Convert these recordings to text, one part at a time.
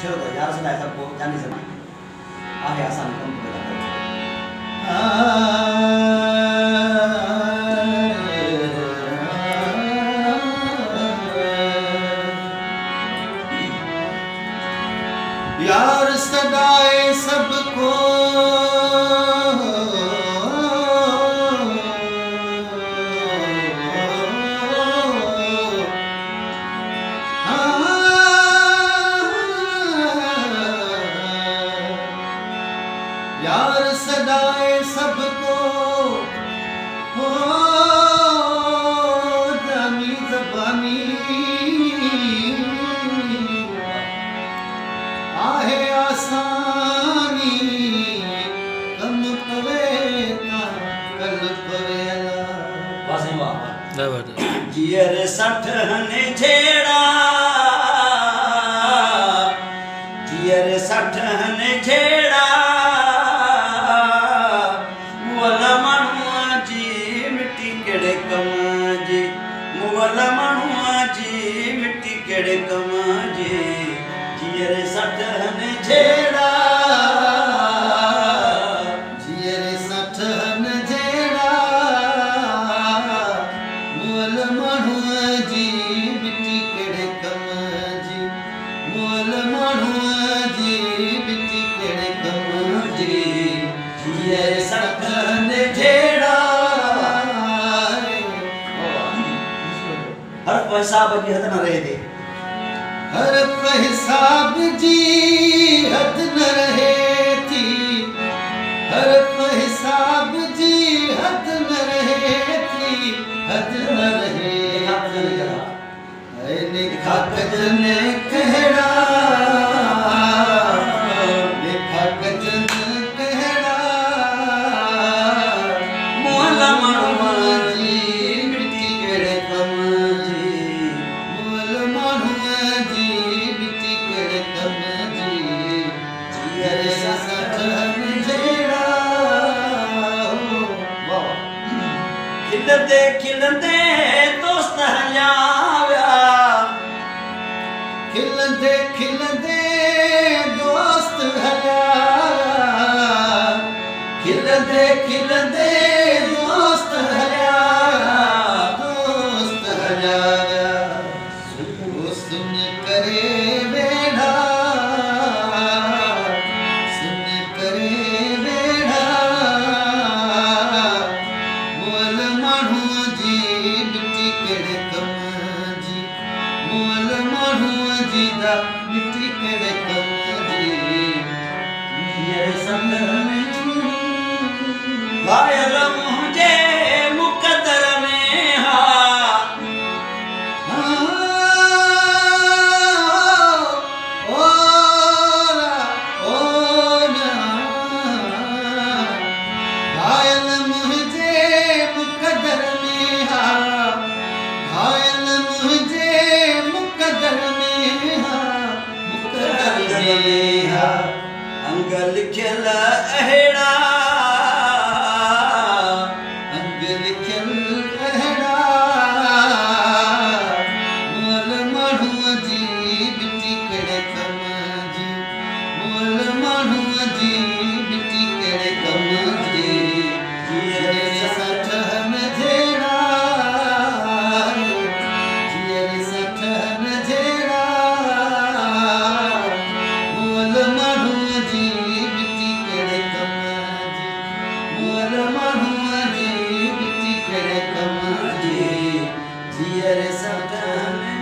छो तो यार सदा सबको जानी समा आहे आसान कम करे यार सदाए सबको यार सदाए सबको हो जानी जबानी आहे आसानी कम पवे ना कल पवे वासे वाह जियर सठ हने छेड़ा जियर सठ हने छेड़ा मुअल माण्हूअ जी मिट्टी केड़े कम जी मुअल माण्हूअ जी मिट्टी केड़े कम जी जियर सठ हने छेड़ा जियर सठ हने छेड़ा मुअल माण्हूअ जी मिट्टी केड़े कम जी मुअल माण्हूअ जी मिट्टी केड़े कम जी जियर सठ हने छेड़ा हर हिसाब जी हद न रहे थे हर हिसाब जी हद न रहे थी हर हिसाब जी हद न रहे थी हद न रहे लिखा कजन कहड़ा लिखा कजन कहड़ा मुअल माण्हूअ जी मिट्टी केड़े कम जी मुअल माण्हूअ जी मिट्टी केड़े कम जी जियर सठ हने छेड़ा खिलंदे खिलंदे दोस्त हलिया विया खिलंदे खिलंदे दोस्त हलिया खिलंदे खिलंदे दोस्त हलिया वो सुन करे वेड़ा सुन करे वेड़ा मुअल माण्हूअ जी मिट्टी केड़े कम जी मुअल माण्हूअ जी दा मिट्टी केड़े कम जी जियर सठ हने घायल मुंहिंजे मुक़दर में हा घायल मुंहिंजे मुक़दर में हा घायल मुंहिंजे मुक़दर में हा मुक़दर में हा अंग लिखियल अहिड़ा अंग लिखियल अहिड़ा मुअल माण्हूअ जी मिट्टी केड़े कम जी मुअल माण्हूअ जी मिट्टी केड़े कम जी जियर सठ हने छेड़ा जियर सठ हने छेड़ा मुअल माण्हूअ जी मिट्टी केड़े कम जी मुअल माण्हूअ जी मिट्टी केड़े कम जी जियर सठ हने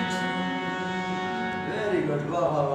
वेरी गुड वाह वाह